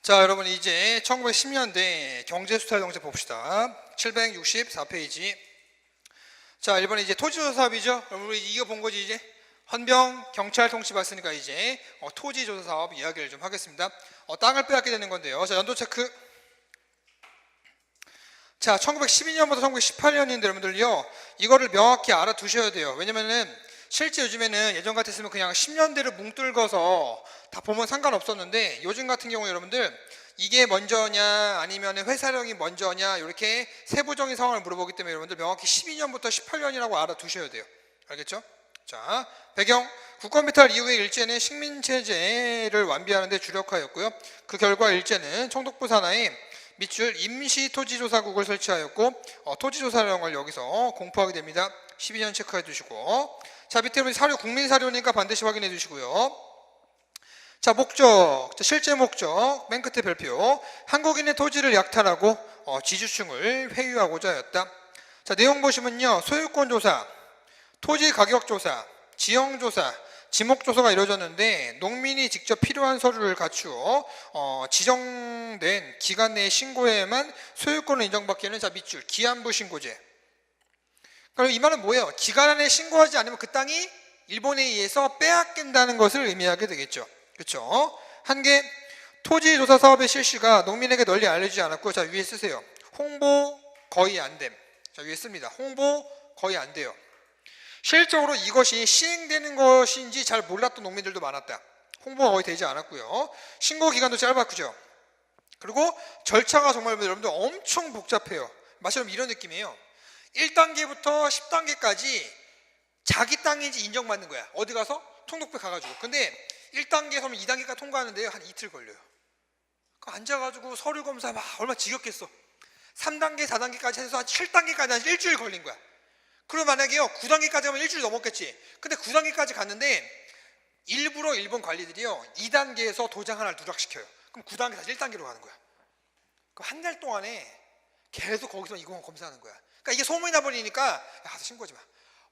자, 여러분 이제 1910년대 경제수탈 정책 봅시다. 764페이지. 자, 1번은 이제 토지조사 사업이죠. 여러분 우리 이거 본 거지 이제. 헌병 경찰 통치 봤으니까 이제 토지조사 사업 이야기를 좀 하겠습니다. 땅을 빼앗게 되는 건데요. 자, 연도 체크. 자, 1912년부터 1918년인데 여러분들요, 이거를 명확히 알아두셔야 돼요. 왜냐면은 실제 요즘에는 예전 같았으면 그냥 10년대를 뭉뚫거서 다 보면 상관없었는데, 요즘 같은 경우에 여러분들 이게 먼저냐 아니면 회사령이 먼저냐 이렇게 세부적인 상황을 물어보기 때문에 여러분들 명확히 12년부터 18년이라고 알아두셔야 돼요. 알겠죠? 자, 배경. 국권배탈 이후의 일제는 식민체제를 완비하는 데 주력하였고요. 그 결과 일제는 총독부 산하에 밑줄 임시토지조사국을 설치하였고 토지조사령을 여기서 공포하게 됩니다. 12년 체크해 두시고, 자, 밑에 사료 국민사료니까 반드시 확인해 주시고요. 자, 목적, 실제 목적 맨 끝에 별표. 한국인의 토지를 약탈하고 지주층을 회유하고자 하였다. 자, 내용 보시면요, 소유권 조사, 토지 가격 조사, 지형 조사, 지목조사가 이루어졌는데, 농민이 직접 필요한 서류를 갖추어 지정된 기간 내에 신고해야만 소유권을 인정받기에는, 자, 밑줄 기한부 신고제. 그럼 이 말은 뭐예요? 기간 안에 신고하지 않으면 그 땅이 일본에 의해서 빼앗긴다는 것을 의미하게 되겠죠. 그렇죠? 한개, 토지조사 사업의 실시가 농민에게 널리 알려지지 않았고, 자, 위에 쓰세요. 홍보 거의 안 됨. 자, 위에 씁니다. 홍보 거의 안 돼요. 실적으로 이것이 시행되는 것인지 잘 몰랐던 농민들도 많았다. 홍보가 거의 되지 않았고요. 신고 기간도 짧았고요. 그리고 절차가 정말 여러분들 엄청 복잡해요. 마치 이런 느낌이에요. 1단계부터 10단계까지 자기 땅인지 인정받는 거야. 어디 가서? 통독부에 가가지고. 근데 1단계에서 2단계까지 통과하는데요, 한 이틀 걸려요. 앉아가지고 서류 검사 막 얼마나 지겹겠어. 3단계, 4단계까지 해서 한 7단계까지 한 일주일 걸린 거야. 그럼 만약에요, 9단계까지 하면 일주일 넘었겠지. 근데 9단계까지 갔는데 일부러 일본 관리들이요, 2단계에서 도장 하나를 누락시켜요. 그럼 9단계 다시 1단계로 가는 거야. 그럼 한 달 동안에 계속 거기서 이거만 검사하는 거야. 그러니까 이게 소문이 나버리니까, 야, 가서 신고하지 마.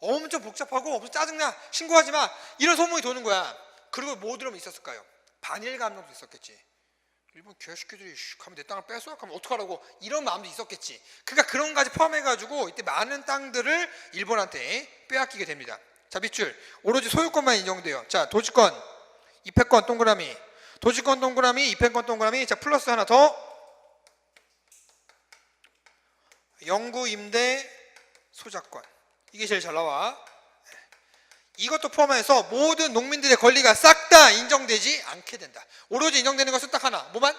엄청 복잡하고 엄청 짜증나. 신고하지 마. 이런 소문이 도는 거야. 그리고 뭐 들으면 있었을까요? 반일 감정도 있었겠지. 일본 개새끼들이 가면 내 땅을 뺏어? 그럼 어떡하라고? 이런 마음도 있었겠지. 그러니까 그런 것까지 포함해가지고 이때 많은 땅들을 일본한테 빼앗기게 됩니다. 자, 밑줄. 오로지 소유권만 인정돼요. 자, 도지권, 입회권 동그라미. 도지권 동그라미, 입회권 동그라미. 자, 플러스 하나 더. 영구 임대 소작권. 이게 제일 잘 나와. 이것도 포함해서 모든 농민들의 권리가 싹 다 인정되지 않게 된다. 오로지 인정되는 것은 딱 하나. 뭐만?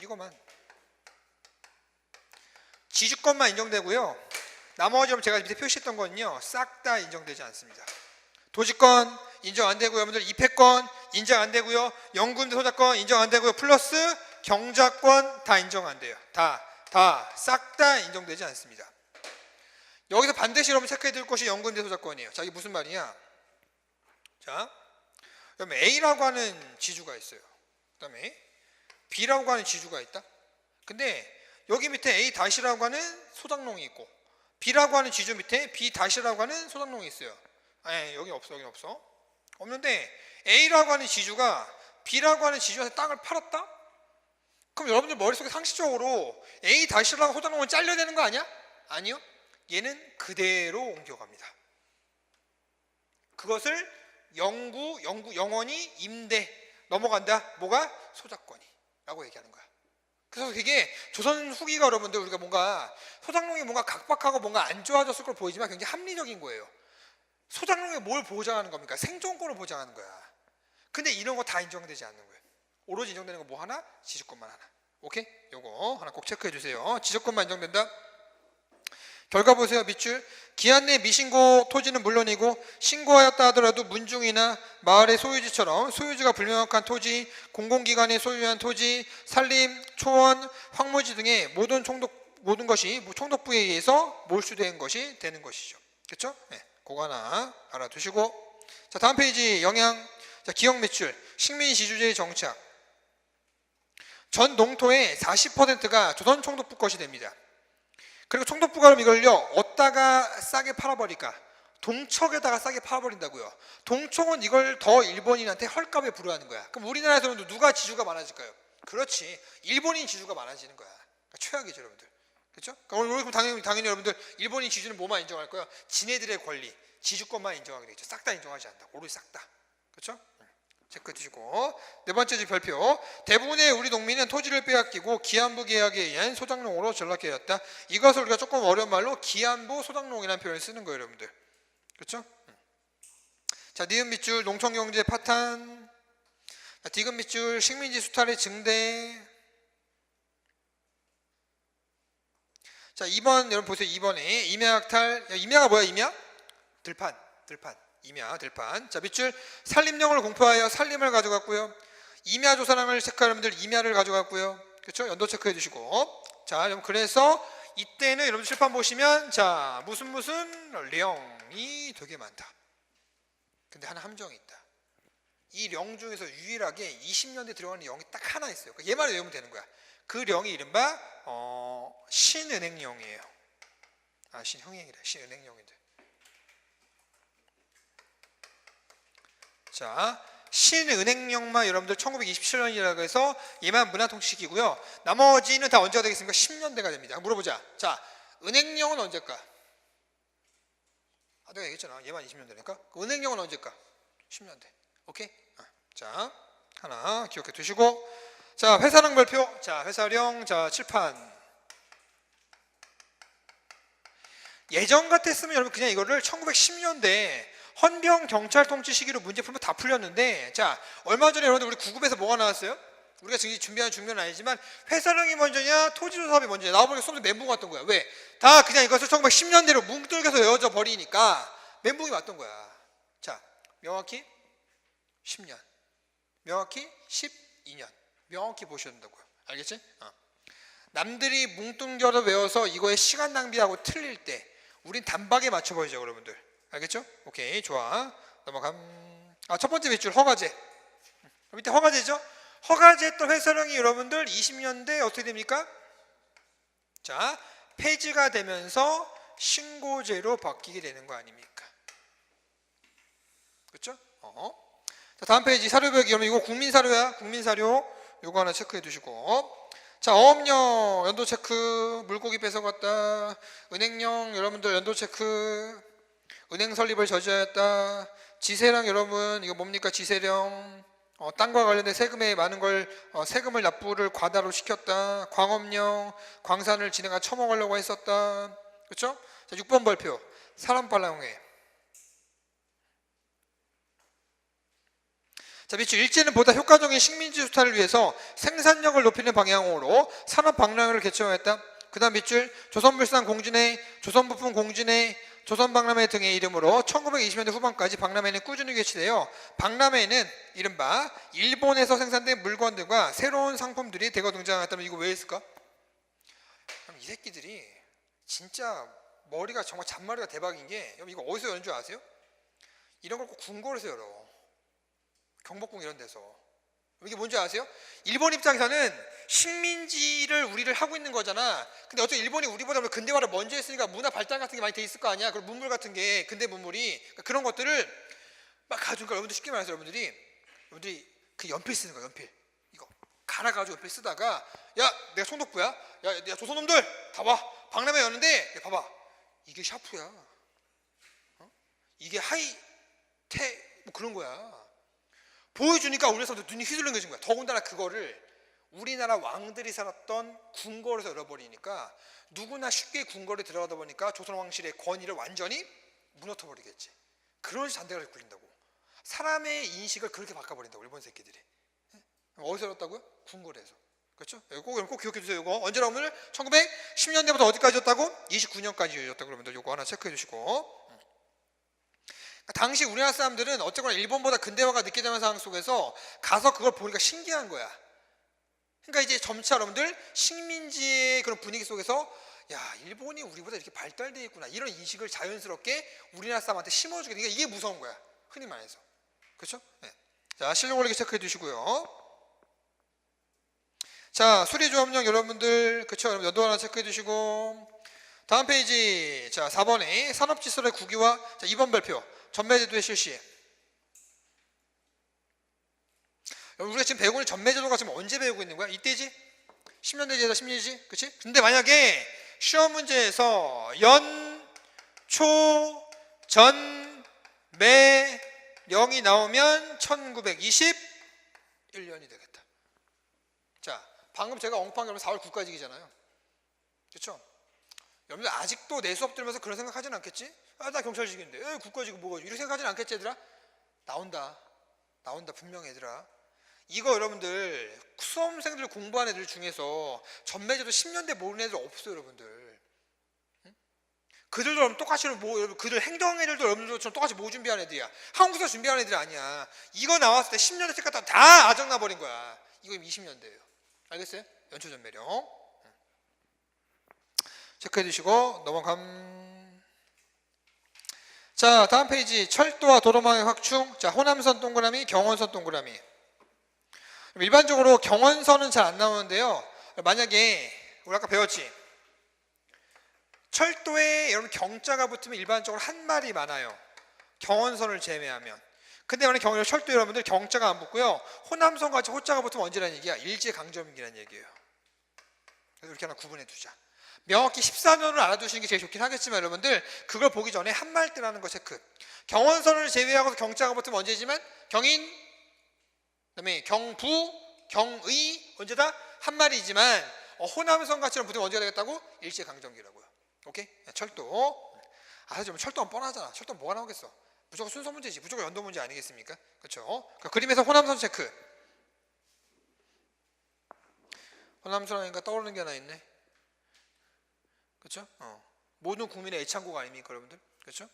이거만. 지주권만 인정되고요. 나머지 제가 밑에 표시했던 건요, 싹 다 인정되지 않습니다. 도지권 인정 안 되고요. 여러분들 입회권 인정 안 되고요. 영구임대 소작권 인정 안 되고요. 플러스 경작권 다 인정 안 돼요. 다 싹 다 인정되지 않습니다. 여기서 반드시 여러분 체크해 둘 것이 영구임대 소작권이에요. 자, 이게 무슨 말이냐? 자, 그럼 A라고 하는 지주가 있어요. 그 다음에 B라고 하는 지주가 있다. 근데 여기 밑에 A-라고 하는 소작농이 있고, B라고 하는 지주 밑에 B-라고 하는 소작농이 있어요. 아니, 여기 없어. 여기 없어. 없는데 A라고 하는 지주가 B라고 하는 지주한테 땅을 팔았다? 그럼 여러분들 머릿속에 상식적으로 A-라고 소작농을 잘려내는 거 아니야? 아니요. 얘는 그대로 옮겨갑니다. 그것을 영원히 임대 넘어간다. 뭐가? 소작권이 라고 얘기하는 거야. 그래서 되게 조선 후기가 여러분들 우리가 뭔가 소작농이 뭔가 각박하고 뭔가 안 좋아졌을 걸 보이지만 굉장히 합리적인 거예요. 소작농이 뭘 보장하는 겁니까? 생존권을 보장하는 거야. 근데 이런 거 다 인정되지 않는 거예요. 오로지 인정되는 거 뭐 하나? 지주권만 하나. 오케이? 요거 하나 꼭 체크해 주세요. 지주권만 인정된다. 결과 보세요. 밑줄. 기한 내 미신고 토지는 물론이고 신고하였다 하더라도 문중이나 마을의 소유지처럼 소유지가 불명확한 토지, 공공기관이 소유한 토지, 산림, 초원, 황무지 등의 모든 것이 총독부에 의해서 몰수된 것이 되는 것이죠. 그렇죠? 네, 그거 하나 알아두시고, 자, 다음 페이지 영향. 자, 기억 매출, 식민지주제의 정착. 전 농토의 40%가 조선 총독부 것이 됩니다. 그리고 총독부가 그럼 이걸요, 어디다가 싸게 팔아버릴까? 동척에다가 싸게 팔아버린다고요. 동척은 이걸 더 일본인한테 헐값에 불허하는 거야. 그럼 우리나라에서는 누가 지주가 많아질까요? 그렇지, 일본인 지주가 많아지는 거야. 그러니까 최악이죠, 여러분들. 그렇죠? 그러니까 오늘 당연히 여러분들 일본인 지주는 뭐만 인정할 거야? 지네들의 권리, 지주권만 인정하게 되겠죠. 싹 다 인정하지 않는다. 오로지 싹 다. 그렇죠? 체크해 두시고, 네 번째 별표. 대부분의 우리 농민은 토지를 빼앗기고 기한부 계약에 의한 소작농으로 전락해 왔다. 이것을 우리가 조금 어려운 말로 기한부 소작농이라는 표현을 쓰는 거예요, 여러분들. 그렇죠? 자, 니은 밑줄 농촌경제 파탄. 자, 디귿 밑줄 식민지 수탈의 증대. 자, 2번 여러분 보세요. 2번에 임야학탈. 임야가 뭐야? 임야? 들판. 임야, 들판. 자, 밑줄 산림령을 공표하여 산림을 가져갔고요. 임야 조사랑을 체크할 여러분들 임야를 가져갔고요. 그렇죠? 연도 체크해 주시고. 자, 여러분 그래서 이때는 여러분 칠판 보시면 자, 무슨 령이 되게 많다. 근데 하나 함정이 있다. 이 령 중에서 유일하게 20년대 들어가는 령이 딱 하나 있어요. 얘만 외우면 되는 거야. 그 령이 이른바 신은행령이에요. 아, 신형행이래. 신은행령인데. 자, 신은행령만 여러분들 1927년이라고 해서 얘만 문화통치기고요. 나머지는 다 언제가 되겠습니까? 10년대가 됩니다. 물어보자. 자, 은행령은 언제일까? 아, 내가 얘기했잖아. 얘만 20년대니까. 은행령은 언제일까? 10년대. 오케이? 자, 하나 기억해 두시고. 자, 회사령 별표. 자, 회사령. 자, 칠판. 예전 같았으면 여러분 그냥 이거를 1910년대 헌병 경찰 통치 시기로 문제 풀면 다 풀렸는데, 자, 얼마 전에 여러분들 우리 구급에서 뭐가 나왔어요? 우리가 지금 준비하는 중요는 아니지만 회사령이 먼저냐 토지조사업이 먼저냐 나와보니까 수업도 멘붕 같던 거야. 왜? 다 그냥 이것을 1910년대로 뭉뚱겨서 외워져 버리니까 멘붕이 왔던 거야. 자, 명확히 10년, 명확히 12년, 명확히 보셔야 된다고요. 알겠지? 남들이 뭉뚱겨서 외워서 이거에 시간 낭비하고 틀릴 때 우린 단박에 맞춰버리죠, 여러분들. 알겠죠? 오케이, 좋아. 넘어감. 첫 번째 밑줄 허가제. 밑에 허가제죠? 허가제했던 회사령이 여러분들 20년대 어떻게 됩니까? 자, 폐지가 되면서 신고제로 바뀌게 되는 거 아닙니까? 그렇죠? 자, 다음 페이지 사료벽이. 여러분 이거 국민사료야. 국민사료. 요거 하나 체크해 두시고. 자, 어업령 연도 체크. 물고기 뺏어갔다. 은행령 여러분들 연도 체크. 은행 설립을 저지하였다. 지세령 여러분 이거 뭡니까? 지세령. 땅과 관련된 세금에 많은 걸 세금을 납부를 과다로 시켰다. 광업령 광산을 진행하 처먹으려고 했었다. 그렇죠? 자, 6번 발표. 사람팔랑회. 자, 밑줄 일제는 보다 효과적인 식민지 수탈을 위해서 생산력을 높이는 방향으로 산업박람회를 개최하였다. 그 다음 밑줄 조선물산 공진회, 조선부품 공진회, 조선박람회 등의 이름으로 1920년대 후반까지 박람회는 꾸준히 개최되어 박람회는 이른바 일본에서 생산된 물건들과 새로운 상품들이 대거 등장했다면 이거 왜 했을까? 그럼 이 새끼들이 진짜 머리가 정말 잔머리가 대박인 게, 여러분 이거 어디서 여는 줄 아세요? 이런 걸 꼭 궁궐에서 열어. 경복궁 이런 데서. 이게 뭔지 아세요? 일본 입장에서는 식민지를 우리를 하고 있는 거잖아. 근데 어차피 일본이 우리보다 근대화를 먼저 했으니까 문화 발달 같은 게 많이 돼 있을 거 아니야. 그리고 문물 같은 게 근대 문물이, 그러니까 그런 것들을 막 가져오니까 여러분들 쉽게 말해서 여러분들이 그 연필 쓰는 거야. 연필 이거 갈아가지고 연필 쓰다가, 야 내가 총독부야, 야 조선놈들 다 와, 박람회 여는데 야, 봐봐 이게 샤프야. 이게 하이테 뭐 그런 거야. 보여주니까 우리 사람들 눈이 휘둘러진 거야. 더군다나 그거를 우리나라 왕들이 살았던 궁궐에서 열어버리니까 누구나 쉽게 궁궐에 들어가다 보니까 조선왕실의 권위를 완전히 무너뜨려버리겠지. 그런 잔대가 굴린다고. 사람의 인식을 그렇게 바꿔버린다고 일본 새끼들이. 어디서 열었다고요? 궁궐에서. 그렇죠? 꼭 기억해 주세요. 이거 언제 나오면 1910년대부터 어디까지였다고? 29년까지였다고. 그러면 이거 하나 체크해 주시고. 당시 우리나라 사람들은 어쨌거나 일본보다 근대화가 늦게 되는 상황 속에서 가서 그걸 보니까 신기한 거야. 그러니까 이제 점차 여러분들 식민지의 그런 분위기 속에서 야, 일본이 우리보다 이렇게 발달되어 있구나, 이런 인식을 자연스럽게 우리나라 사람한테 심어주게 되니까 이게 무서운 거야, 흔히 말해서. 그렇죠? 네. 자, 실력 올리기 체크해 주시고요. 자, 수리조합령 여러분들, 그렇죠? 연도 하나 체크해 주시고. 다음 페이지. 자, 4번에 산업지수의 국유화. 자, 2번 발표. 전매제도의 실시. 우리가 지금 배우고 있는 전매제도가 지금 언제 배우고 있는 거야? 이때지? 10년 대지에서 10년이지? 그치? 근데 만약에 시험 문제에서 연, 초, 전, 매, 령이 나오면 1921년이 되겠다. 자, 방금 제가 엉팡이 4월 9까지잖아요. 그렇죠? 여러분들 아직도 내 수업 들으면서 그런 생각 하진 않겠지? 아, 나 경찰직인데 국가직은 뭐가 이렇게 생각하진 않겠지 얘들아? 나온다 분명 얘들아. 이거 여러분들 수험생들 공부하는 애들 중에서 전매제도 10년대 모르는 애들 없어요 여러분들. 응? 그들도 여러분 똑같이 그들 행정애들도 여러분들처럼 똑같이 뭐 준비하는 애들이야. 한국에서 준비하는 애들이 아니야. 이거 나왔을 때 10년대 때 다 아정나 버린 거야. 이거 20년대예요. 알겠어요? 연초전매령. 체크해 두시고 넘어감. 자, 다음 페이지. 철도와 도로망의 확충. 자, 호남선 동그라미, 경원선 동그라미. 일반적으로 경원선은 잘 안 나오는데요. 만약에 우리 아까 배웠지? 철도에 여러분 경자가 붙으면 일반적으로 한 말이 많아요. 경원선을 제외하면. 근데 만약 철도 여러분들 경자가 안 붙고요. 호남선 같이 호자가 붙으면 언제라는 얘기야? 일제강점기라는 얘기예요. 그래서 이렇게 하나 구분해 두자. 명확히 14년을 알아두시는 게 제일 좋긴 하겠지만 여러분들 그걸 보기 전에 한말대라는 거 체크. 경원선을 제외하고 경자가 붙으면 언제지만 경인, 그다음에 경부, 경의 언제다? 한말이지만 호남선 같이 붙으면 언제가 되겠다고? 일제강점기라고요. 오케이? 철도. 사실 철도는 뻔하잖아. 철도는 뭐가 나오겠어? 무조건 순서 문제지. 무조건 연도 문제 아니겠습니까? 그렇죠? 그러니까 그림에서 호남선 체크. 호남선 하니까 떠오르는 게 하나 있네. 그렇죠? 모든 국민의 애창곡 아닙니까, 여러분들? 그렇죠?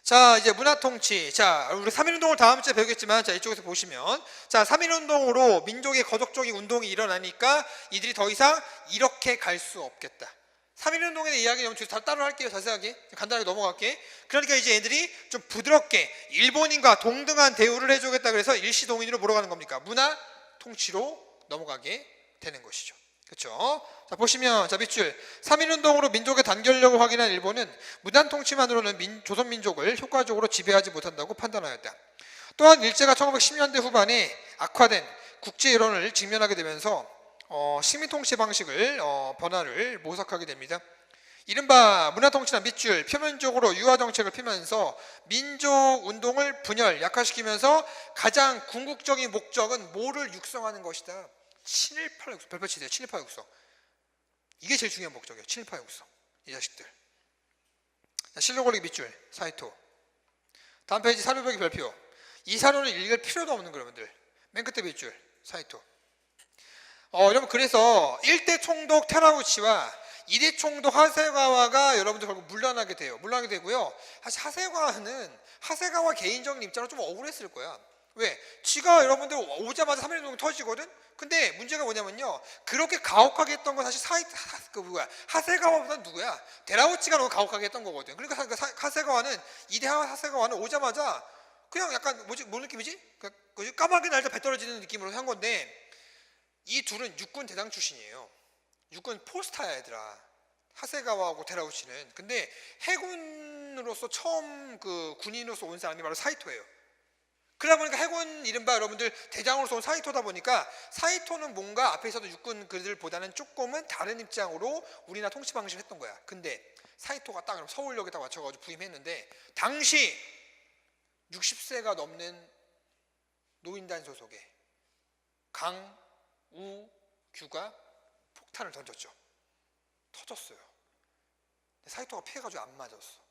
자, 이제 문화통치. 자, 우리 3.1운동을 다음 주에 배우겠지만, 자, 이쪽에서 보시면, 자, 3.1운동으로 민족의 거적적인 운동이 일어나니까 이들이 더 이상 이렇게 갈 수 없겠다. 3.1운동에 대한 이야기 좀 따로 할게요. 자세하게. 간단하게 넘어갈게. 그러니까 이제 애들이 좀 부드럽게 일본인과 동등한 대우를 해주겠다 그래서 일시동인으로 뭐로 가는 겁니까? 문화통치로 넘어가게 되는 것이죠. 그렇죠? 자, 보시면 자, 밑줄 3.1운동으로 민족의 단결력을 확인한 일본은 무단 통치만으로는 조선 민족을 효과적으로 지배하지 못한다고 판단하였다. 또한 일제가 1910년대 후반에 악화된 국제 여론을 직면하게 되면서 식민통치 방식을 변화를 모색하게 됩니다. 이른바 문화통치나 밑줄 표면적으로 유화정책을 피면서 민족운동을 분열, 약화시키면서 가장 궁극적인 목적은 뭐를 육성하는 것이다? 친일파 육성. 별표 치세요. 친일파 육성. 이게 제일 중요한 목적이에요. 친일파 육성. 이 자식들. 실록올리기 밑줄 사이토. 다음 페이지 사료벽이 별표. 이 사료는 읽을 필요도 없는 거예요 여러분들. 맨 끝에 밑줄 사이토. 여러분 그래서 1대 총독 테라우치와 2대 총독 하세가와가 여러분들 결국 물러나게 돼요. 물러나게 되고요. 사실 하세가와 개인적인 입장으로 좀 억울했을 거야. 왜? 지가 여러분들 오자마자 3.1운동이 터지거든? 근데 문제가 뭐냐면요. 그렇게 가혹하게 했던 건 사실 하세가와보다는 누구야? 데라우치가 너무 가혹하게 했던 거거든. 그러니까 하세가와는, 이대 하세가와는 오자마자 그냥 약간 뭔 느낌이지? 까마귀 날다 배 떨어지는 느낌으로 한 건데 이 둘은 육군 대장 출신이에요. 육군 포스타야 얘들아. 하세가와하고 데라우치는. 근데 해군으로서 처음 그 군인으로서 온 사람이 바로 사이토예요. 그러다 보니까 해군 이른바 여러분들 대장으로서 온 사이토다 보니까 사이토는 뭔가 앞에 있어도 육군 그들보다는 조금은 다른 입장으로 우리나라 통치 방식을 했던 거야. 근데 사이토가 딱 서울역에다 맞춰가지고 부임했는데 당시 60세가 넘는 노인단 소속의 강우규가 폭탄을 던졌죠. 터졌어요. 사이토가 피해가지고 안 맞았어.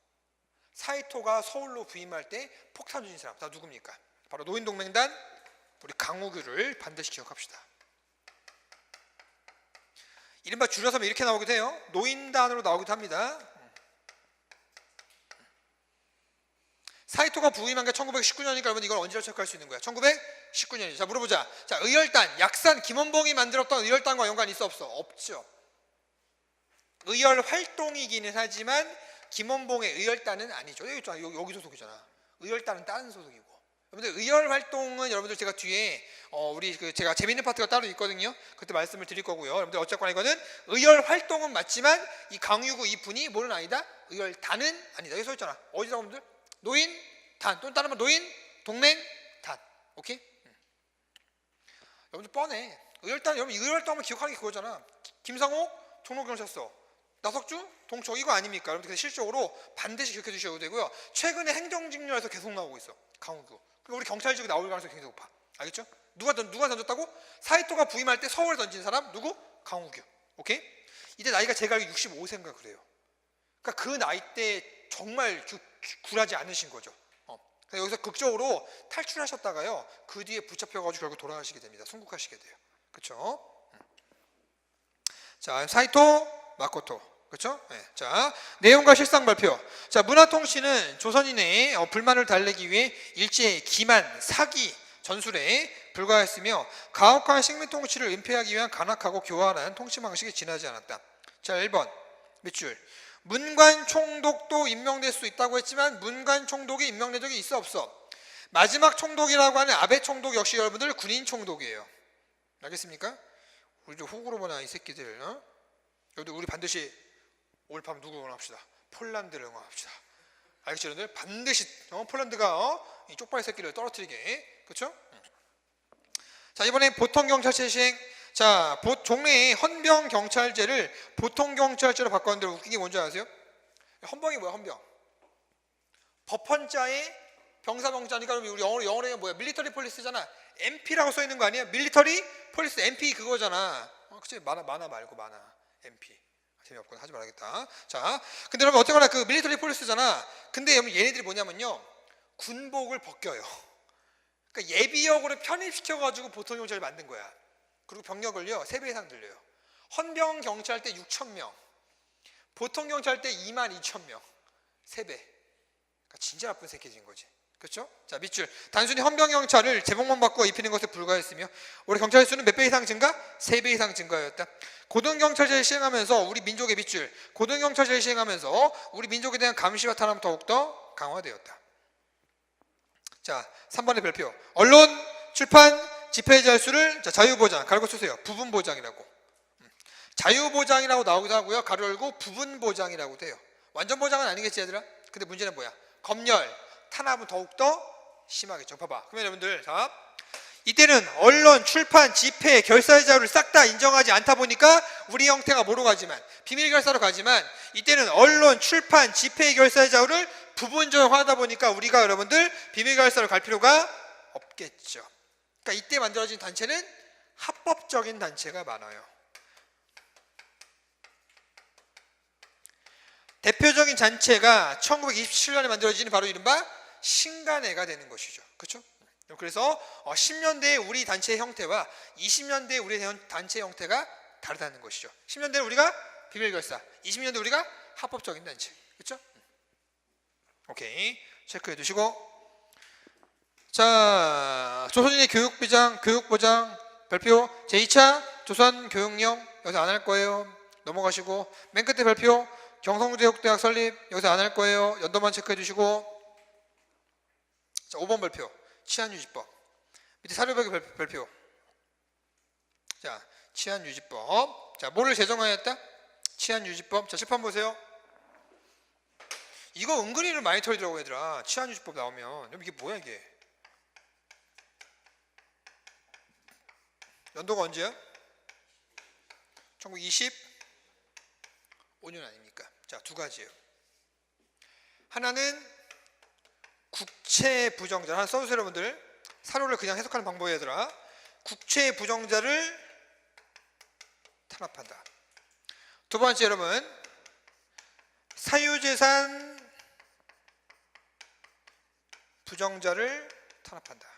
사이토가 서울로 부임할 때 폭탄 던진 사람 다 누굽니까? 바로 노인동맹단 우리 강우규를 반드시 기억합시다. 이른바 줄여서 이렇게 나오기도 해요. 노인단으로 나오기도 합니다. 사이토가 부임한 게 1919년이니까 여러분 이걸 언제로 체크할 수 있는 거야? 1919년이죠. 자, 물어보자. 자, 의열단, 약산 김원봉이 만들었던 의열단과 연관이 있어 없어? 없죠. 의열 활동이기는 하지만 김원봉의 의열단은 아니죠. 여기 소속이잖아. 의열단은 다른 소속이고. 여러분들 의열 활동은 여러분들 제가 뒤에 우리 제가 재밌는 파트가 따로 있거든요. 그때 말씀을 드릴 거고요. 여러분들 어쨌거나 이거는 의열 활동은 맞지만 이 강유구 이 분이 뭐는 아니다. 의열단은 아니다. 여기 써 있잖아. 어디서 여러분들? 노인 단 또는 다른 말 노인 동맹 단. 오케이? 여러분들 뻔해. 의열단 여러분 의열 활동하면 기억하는 게 그거잖아. 김상옥 종로경찰서, 나석주 동초 이거 아닙니까? 여러분들 실적으로 반드시 기억해 주셔야 되고요. 최근에 행정직렬에서 계속 나오고 있어. 강우구. 그러니까 우리 경찰직이 나올 가능성이 굉장히 높아. 알겠죠? 누가 던졌다고? 사이토가 부임할 때 서울 던진 사람 누구? 강우규. 오케이? 이때 나이가 제가 알기로 65세인가 그래요. 그러니까 그 나이 때 정말 굴하지 않으신 거죠. 여기서 극적으로 탈출하셨다가요. 그 뒤에 붙잡혀가지고 결국 돌아가시게 됩니다. 순국하시게 돼요. 그렇죠? 자, 사이토 마코토. 그렇죠? 네. 자, 내용과 실상 발표. 자, 문화통신은 조선인의 불만을 달래기 위해 일제의 기만, 사기, 전술에 불과했으며 가혹한 식민통치를 은폐하기 위한 간악하고 교활한 통치 방식이 지나지 않았다. 자, 1번 밑줄. 문관총독도 임명될 수 있다고 했지만 문관총독이 임명된 적이 있어 없어? 마지막 총독이라고 하는 아베 총독 역시 여러분들 군인 총독이에요. 알겠습니까? 우리 좀 호구로 보나 이 새끼들. 여러분들 우리 반드시 오늘 밤 누구 응원합시다. 폴란드를 응원합시다. 알겠죠? 여러분들 반드시 폴란드가 이 쪽발 새끼를 떨어뜨리게. 그렇죠? 자, 이번에 보통경찰제 시행. 자, 종래의 헌병경찰제를 보통경찰제로 바꿨는데 웃긴 게 뭔지 아세요? 헌병이 뭐야? 헌병. 법헌자에 병사병자니까 우리 영어로 뭐야? 밀리터리 폴리스잖아. MP라고 써 있는 거 아니야? 밀리터리 폴리스 MP 그거잖아. 그치? 만화 말고 만화. MP. 재미없구나. 하지 말아야겠다. 자, 근데 여러분 어쨌거나 그 밀리터리 폴리스잖아. 근데 여러분 얘네들이 뭐냐면요. 군복을 벗겨요. 그러니까 예비역으로 편입시켜가지고 보통경찰을 만든 거야. 그리고 병력을요 3배 이상 늘려요. 헌병경찰대 6,000명, 보통경찰대 22,000명, 3배. 그러니까 진짜 나쁜 새끼인 거지. 그렇죠? 자, 밑줄. 단순히 헌병경찰을 제복만 바꾸어 입히는 것에 불과했으며 올해 경찰 수는 몇 배 이상 증가? 3배 이상 증가였다. 고등경찰제를 시행하면서 우리 민족의 밑줄. 고등경찰제를 시행하면서 우리 민족에 대한 감시와 탄압은 더욱더 강화되었다. 자, 3번의 별표. 언론, 출판, 집회 자유수를 자유보장, 가로 쓰세요. 부분보장이라고. 자유보장이라고 나오기도 하고요. 가로 열고 부분보장이라고 돼요. 완전 보장은 아니겠지 얘들아? 근데 문제는 뭐야? 검열, 탄압은 더욱더 심하겠죠. 봐봐. 그러면 여러분들 자, 이때는 언론, 출판, 집회, 결사의 자유를 싹 다 인정하지 않다 보니까 우리 형태가 뭐로 가지만 비밀결사로 가지만 이때는 언론, 출판, 집회, 결사의 자유를 부분적으로 하다 보니까 우리가 여러분들 비밀결사로 갈 필요가 없겠죠. 그러니까 이때 만들어진 단체는 합법적인 단체가 많아요. 대표적인 단체가 1927년에 만들어진 바로 이른바 신간회가 되는 것이죠. 그렇죠? 그래서 10년대의 우리 단체의 형태와 20년대의 우리 단체의 형태가 다르다는 것이죠. 10년대는 우리가 비밀결사, 20년대 우리가 합법적인 단체. 그렇죠? 오케이. 체크해 두시고. 자, 조선인의 교육보장 발표. 제2차 조선교육령 여기서 안 할 거예요. 넘어가시고. 맨 끝에 발표. 경성제국대학 설립 여기서 안 할 거예요. 연도만 체크해 주시고. 자, 5번 발표. 치안유지법. 밑에 사료벽의 발표. 자, 치안유지법. 자, 뭐를 제정하였다? 치안유지법. 자, 칠판 보세요. 이거 은근히는 많이 털리더라고 얘들아. 치안유지법 나오면. 이게 뭐야 이게? 연도가 언제야? 1925년 아닙니까? 자, 두 가지예요. 하나는 국채 부정자. 하나 써주세요 여러분들. 사료를 그냥 해석하는 방법이 얘들아. 국채 부정자를 탄압한다. 두 번째 여러분, 사유재산 부정자를 탄압한다.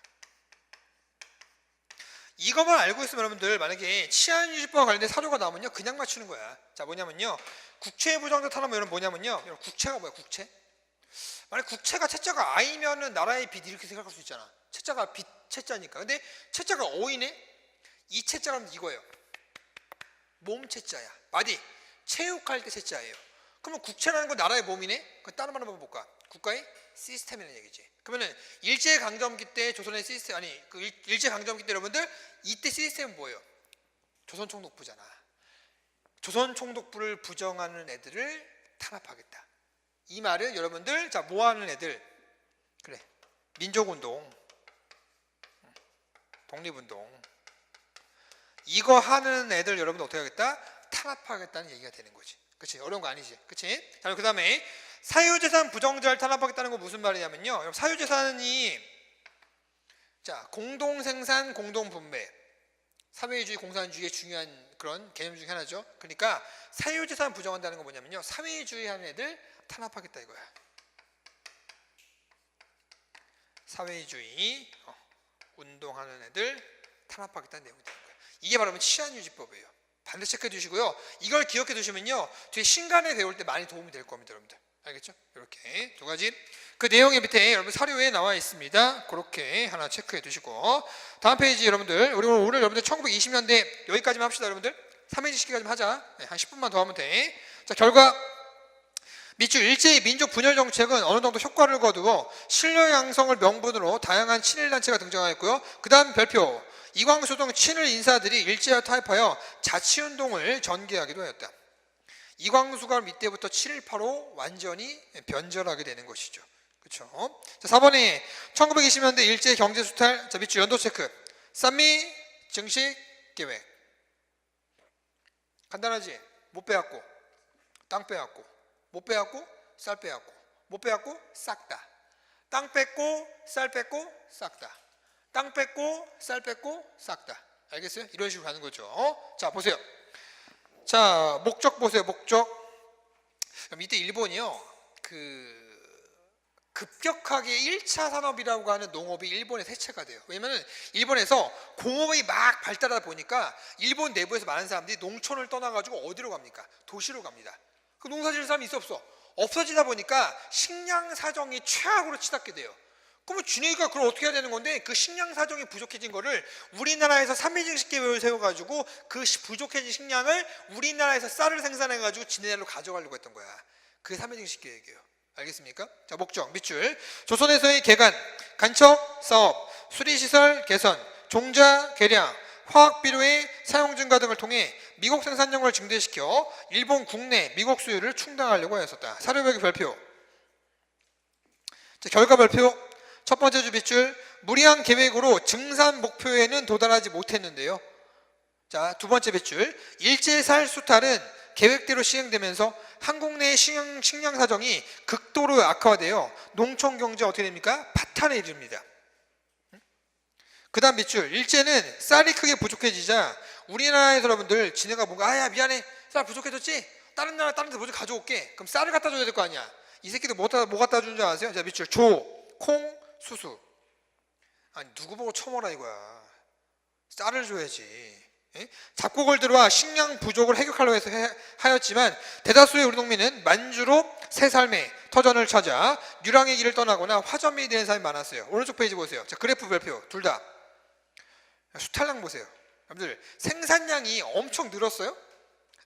이것만 알고 있으면 여러분들 만약에 치안유지법과 관련된 사료가 나오면요 그냥 맞추는 거야. 자, 뭐냐면요, 국채 부정자 탄압은 여러분 뭐냐면요, 여러분 국채가 뭐야? 국채? 만약 국채가 채자가 I면은 나라의 빚 이렇게 생각할 수 있잖아. 채자가 빚 채자니까. 근데 채자가 O이네? 이 채자는 이거예요. 몸 채자야. 마디 체육할 때 채자예요. 그러면 국채라는 건 나라의 몸이네? 그 다른 말 한번 볼까? 국가의 시스템이라는 얘기지. 그러면은 일제강점기 때 조선의 시스템, 아니 그 일제강점기 때 여러분들 이때 시스템은 뭐예요? 조선총독부잖아. 조선총독부를 부정하는 애들을 탄압하겠다. 이 말은 여러분들 자 뭐 하는 애들? 그래 민족운동, 독립운동 이거 하는 애들 여러분들 어떻게 하겠다? 탄압하겠다는 얘기가 되는 거지. 그치? 어려운 거 아니지. 그치? 자, 그 다음에 사유재산 부정자를 탄압하겠다는 건 무슨 말이냐면요. 사유재산이 자 공동생산, 공동분배 사회주의, 공산주의의 중요한 그런 개념 중에 하나죠. 그러니까 사유재산 부정한다는 건 뭐냐면요. 사회주의 하는 애들 탄압하겠다 이거야. 사회주의 운동하는 애들 탄압하겠다는 내용이 되는 거야. 이게 바로 치안유지법이에요. 반드시 체크해 두시고요. 이걸 기억해 두시면요. 뒤에 신간에 배울 때 많이 도움이 될 겁니다. 여러분들. 알겠죠? 이렇게 두 가지. 그 내용의 밑에 여러분 사료에 나와 있습니다. 그렇게 하나 체크해 두시고 다음 페이지 여러분들 우리 오늘 여러분들 1920년대 여기까지만 합시다. 여러분들 3인지 시기까지만 하자. 네, 한 10분만 더 하면 돼. 자 결과 밑줄 일제의 민족 분열 정책은 어느 정도 효과를 거두어 신려 양성을 명분으로 다양한 친일 단체가 등장하였고요. 그 다음 별표 이광수 등 친일 인사들이 일제와 타협하여 자치운동을 전개하기도 하였다. 이광수가 이때부터 7.18로 완전히 변절하게 되는 것이죠. 그렇죠? 자, 4번에 1920년대 일제 경제 수탈. 자, 밑줄 연도 체크. 쌈미 증식 계획. 간단하지? 못 빼앗고, 땅 빼앗고, 못 빼앗고, 쌀 빼앗고, 못 빼앗고, 싹 다. 땅 뺏고, 쌀 뺏고, 싹 다. 땅 뺏고, 쌀 뺏고, 싹 다. 알겠어요? 이런 식으로 가는 거죠. 자, 보세요. 자, 목적 보세요. 목적. 이때 일본이요. 급격하게 1차 산업이라고 하는 농업이 일본에 세체가 돼요. 왜냐면 일본에서 공업이 막 발달하다 보니까 일본 내부에서 많은 사람들이 농촌을 떠나가지고 어디로 갑니까? 도시로 갑니다. 그 농사 지을 사람이 있어 없어? 없어지다 보니까 식량 사정이 최악으로 치닫게 돼요. 그러면 준이가 그걸 어떻게 해야 되는 건데 그 식량 사정이 부족해진 거를 우리나라에서 삼위증식 계획을 세워가지고 그 부족해진 식량을 우리나라에서 쌀을 생산해가지고 지네들로 가져가려고 했던 거야. 그게 삼위증식 계획이에요. 알겠습니까? 자, 목적 밑줄. 조선에서의 개간, 간척 사업, 수리시설 개선, 종자 개량, 화학비료의 사용 증가 등을 통해 미국 생산량을 증대시켜 일본 국내 미국 수요를 충당하려고 했었다. 사료배기 별표. 자, 결과 별표. 첫 번째 주 밑줄. 무리한 계획으로 증산 목표에는 도달하지 못했는데요. 자, 두 번째 밑줄. 일제살 수탈은 계획대로 시행되면서 한국 내 식량 사정이 극도로 악화되어 농촌 경제 어떻게 됩니까? 파탄에 이릅니다. 그 다음 밑줄. 일제는 쌀이 크게 부족해지자 우리나라에서 여러분들 지네가 뭔가 아야 미안해 쌀 부족해졌지? 다른 나라 다른 데 뭐 좀 가져올게. 그럼 쌀을 갖다 줘야 될 거 아니야. 이 새끼들 뭐 갖다 주는 줄 아세요? 자, 밑줄. 조, 콩, 수수. 아니 누구 보고 처먹어라 이거야. 쌀을 줘야지. 예? 작곡을 들어와 식량 부족을 해결하려고 해서 하였지만 대다수의 우리 농민은 만주로 새 삶의 터전을 찾아 유랑의 길을 떠나거나 화전민이 되는 사람이 많았어요. 오른쪽 페이지 보세요. 자, 그래프 별표 둘 다. 수탈량 보세요. 여러분들 생산량이 엄청 늘었어요?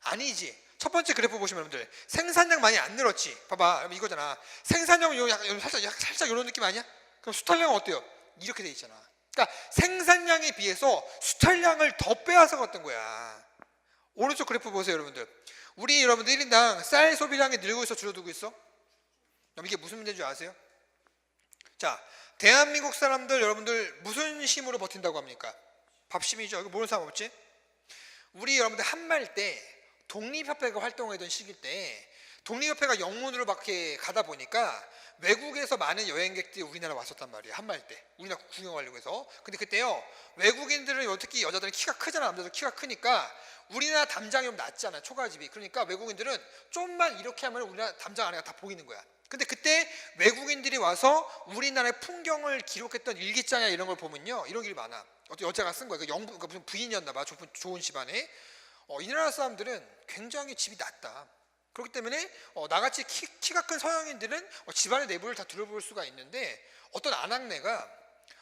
아니지. 첫 번째 그래프 보시면 여러분들 생산량 많이 안 늘었지. 봐봐 여러분 이거잖아. 생산량은 약간 살짝 이런 느낌 아니야? 그럼 수탈량은 어때요? 이렇게 돼 있잖아. 그러니까 생산량에 비해서 수탈량을 더 빼앗아 갔던 거야. 오른쪽 그래프 보세요 여러분들. 우리 여러분들 1인당 쌀 소비량이 늘고 있어 줄어들고 있어? 그럼 이게 무슨 문제인 줄 아세요? 자, 대한민국 사람들 여러분들 무슨 힘으로 버틴다고 합니까? 밥심이죠. 이거 모르는 사람 없지? 우리 여러분들 한말 때 독립협회가 활동하던 시기 때 독립협회가 영문으로 막 이렇게 가다 보니까 외국에서 많은 여행객들이 우리나라 왔었단 말이에요. 한말 때 우리나라 구경하려고 해서. 근데 그때요 외국인들은 특히 여자들은 키가 크잖아. 남자들 키가 크니까 우리나라 담장이 좀 낮잖아. 초가집이. 그러니까 외국인들은 좀만 이렇게 하면 우리나라 담장 안에가 다 보이는 거야. 근데 그때 외국인들이 와서 우리나라의 풍경을 기록했던 일기장이나 이런 걸 보면요 이런 게 많아. 어떤 여자가 쓴 거야. 그 무슨 부인이었나 봐. 좋은 집안에. 이 나라 사람들은 굉장히 집이 낮다. 그렇기 때문에 나같이 키가 큰 서양인들은 집안의 내부를 다 들여볼 수가 있는데 어떤 아낙네가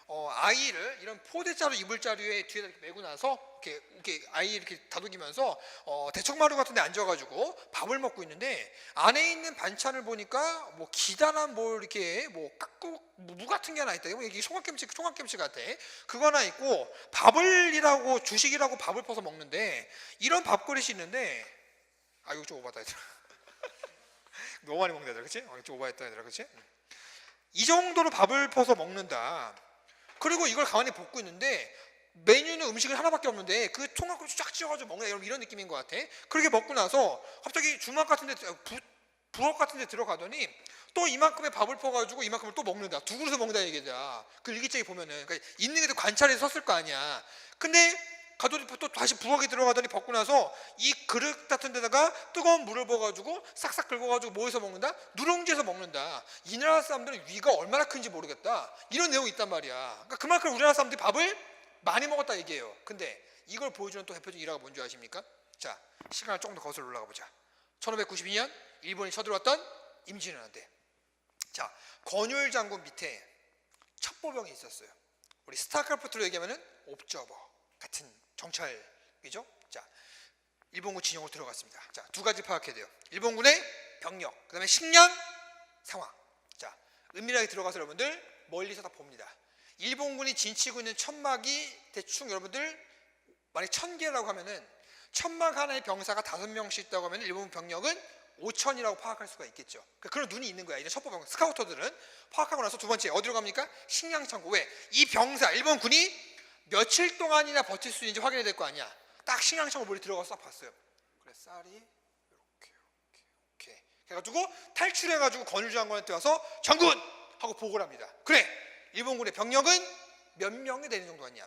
아이를 이런 포대자루 이불 자루에 뒤에다 이렇게 메고 나서 이렇게 아이 이렇게 다독이면서 대청마루 같은 데 앉아가지고 밥을 먹고 있는데 안에 있는 반찬을 보니까 뭐 기다란 뭐 이렇게 뭐 깍국 무 같은 게 하나 있다. 이게 총각김치 같아. 그거 하나 있고 밥을이라고 주식이라고 밥을 퍼서 먹는데 이런 밥그릇이 있는데 이거 좀 오바다 얘들아. 너무 많이 먹는다 얘들아, 그치? 좀 오바했다 얘들아, 그치? 이 정도로 밥을 퍼서 먹는다. 그리고 이걸 가만히 볶고 있는데 메뉴는 음식은 하나밖에 없는데 그 총각으로 쫙 찢어가지고 먹는다 이런 느낌인 것 같아. 그렇게 먹고 나서 갑자기 주막 같은 데 부엌 같은 데 들어가더니 또 이만큼의 밥을 퍼가지고 이만큼을 또 먹는다. 두 그릇을 먹는다 얘기다. 그 일기장에 보면은 그러니까 있는 게 또 관찰해서 섰을 거 아니야. 근데 가더니 또 다시 부엌에 들어가더니 벗고 나서 이 그릇 같은 데다가 뜨거운 물을 부어가지고 싹싹 긁어가지고 뭐해서 먹는다? 누룽지에서 먹는다. 이 나라 사람들은 위가 얼마나 큰지 모르겠다. 이런 내용이 있단 말이야. 그러니까 그만큼 우리나라 사람들이 밥을 많이 먹었다 얘기예요. 근데 이걸 보여주는 또 대표적인 일화가 뭔지 아십니까? 자, 시간을 조금 더 거슬러 올라가 보자. 1592년 일본이 쳐들어왔던 임진왜란때, 자, 건율 장군 밑에 첩보병이 있었어요. 우리 스타크래프트로 얘기하면은 옵저버 같은 정찰이죠. 자, 일본군 진영으로 들어갔습니다. 자, 두 가지 파악해야 돼요. 일본군의 병력, 그 다음에 식량 상황. 자, 은밀하게 들어가서 여러분들 멀리서 다 봅니다. 일본군이 진치고 있는 천막이 대충 여러분들 만약 1000개라고 하면은 천막 하나의 병사가 5명씩 있다고 하면 일본 병력은 5000이라고 파악할 수가 있겠죠. 그런 눈이 있는 거야. 이런 첩보병 스카우터들은 파악하고 나서 두 번째 어디로 갑니까? 식량 창고. 왜? 이 병사 일본 군이 며칠 동안이나 버틸 수 있는지 확인해야 될 거 아니야. 딱 식량 창고 머리 들어가서 싹 봤어요. 그래, 쌀이 이렇게 해가지고 탈출해가지고 건율 장군한테 와서 장군 하고 보고를 합니다. 그래, 일본군의 병력은 몇 명이 되는 정도 같냐?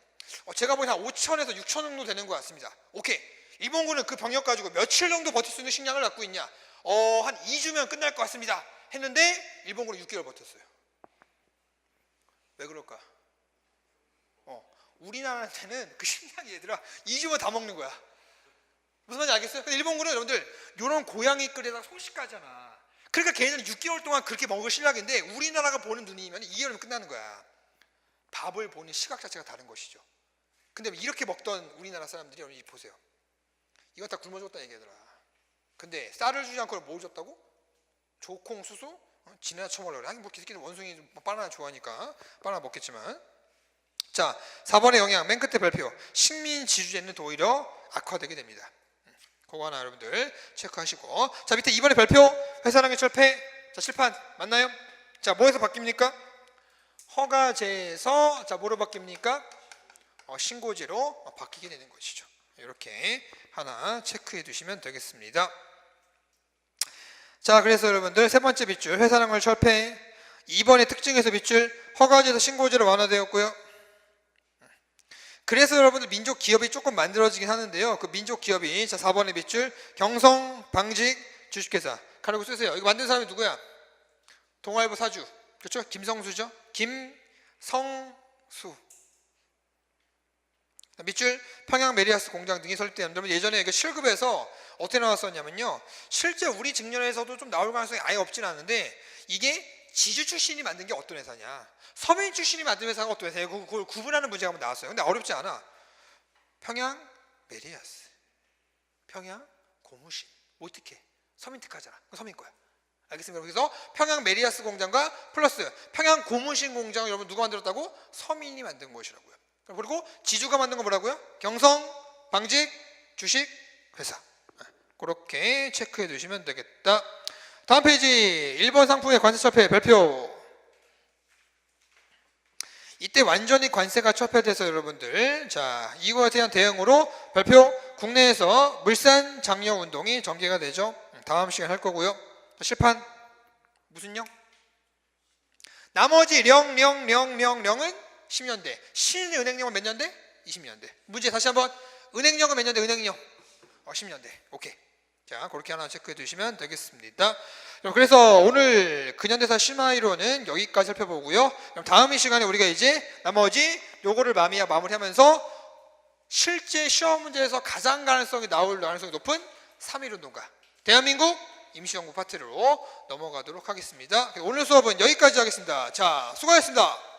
제가 보기엔 한 5000에서 6000 정도 되는 것 같습니다. 오케이. 일본군은 그 병력 가지고 며칠 정도 버틸 수 있는 식량을 갖고 있냐? 한 2주면 끝날 것 같습니다. 했는데 일본군은 6개월 버텼어요. 왜 그럴까? 우리나라한테는 그 식량이 얘들아 2주면 다 먹는 거야. 무슨 말인지 알겠어요? 근데 일본군은 여러분들 요런 고양이 끓에다가 소식까지잖아. 그러니까 걔네는 6개월 동안 그렇게 먹을 실력인데 우리나라가 보는 눈이면 2개월이면 끝나는 거야. 밥을 보는 시각 자체가 다른 것이죠. 근데 이렇게 먹던 우리나라 사람들이 여러분 보세요. 이거 다 굶어 죽었다 얘기하더라. 근데 쌀을 주지 않고 뭘 줬다고? 조콩, 수수? 지네나 처먹으려고 그래. 하긴 뭐 기새끼는 원숭이 바나나 좋아하니까 바나나 먹겠지만. 자, 4번의 영향 맨 끝에 발표. 식민 지주제는 오히려 악화되게 됩니다. 그거 하나 여러분들 체크하시고. 자, 밑에 2번의 발표. 회사랑의 철폐. 자, 칠판 맞나요? 자, 뭐에서 바뀝니까? 허가제에서 자 뭐로 바뀝니까? 신고제로 바뀌게 되는 것이죠. 이렇게 하나 체크해 두시면 되겠습니다. 자, 그래서 여러분들 세 번째 빗줄 회사랑을 철폐. 2번의 특징에서 빗줄 허가제에서 신고제로 완화되었고요. 그래서 여러분들 민족 기업이 조금 만들어지긴 하는데요. 그 민족 기업이 자 4번의 빗줄 경성 방직 주식회사 가르고 쓰세요. 이거 만든 사람이 누구야? 동아일보 사주 그렇죠? 김성수죠? 김성수. 밑줄 평양 메리아스 공장 등이 설립된. 여러분 예전에 이거 실급에서 어떻게 나왔었냐면요. 실제 우리 직렬에서도 좀 나올 가능성이 아예 없진 않은데 이게 지주 출신이 만든 게 어떤 회사냐, 서민 출신이 만든 회사가 어떤 회사냐, 그걸 구분하는 문제가 한번 나왔어요. 근데 어렵지 않아. 평양 메리아스, 평양 고무신, 뭐 어떻게 서민 특화잖아. 서민 거야. 알겠습니까? 그래서 평양 메리아스 공장과 플러스 평양 고무신 공장을 여러분 누가 만들었다고? 서민이 만든 것이라고요. 그리고 지주가 만든 건 뭐라고요? 경성 방직 주식 회사. 그렇게 체크해 두시면 되겠다. 다음 페이지 1번 상품의 관세 철폐 발표. 이때 완전히 관세가 철폐돼서 여러분들 자 이거에 대한 대응으로 발표. 국내에서 물산 장려 운동이 전개가 되죠. 다음 시간에 할 거고요. 실판 무슨 령? 나머지 령은 10년대. 신은행령은 몇 년대? 20년대. 문제 다시 한번. 은행령은 몇 년대? 은행령 10년대. 오케이. 자, 그렇게 하나 체크해 두시면 되겠습니다. 그래서 오늘 근현대사 심화이론은 여기까지 살펴보고요. 그럼 다음 이 시간에 우리가 이제 나머지 요거를 마무리하면서 실제 시험 문제에서 가장 나올 가능성이 높은 3.1운동가 대한민국 임시연구 파트로 넘어가도록 하겠습니다. 오늘 수업은 여기까지 하겠습니다. 자, 수고하셨습니다.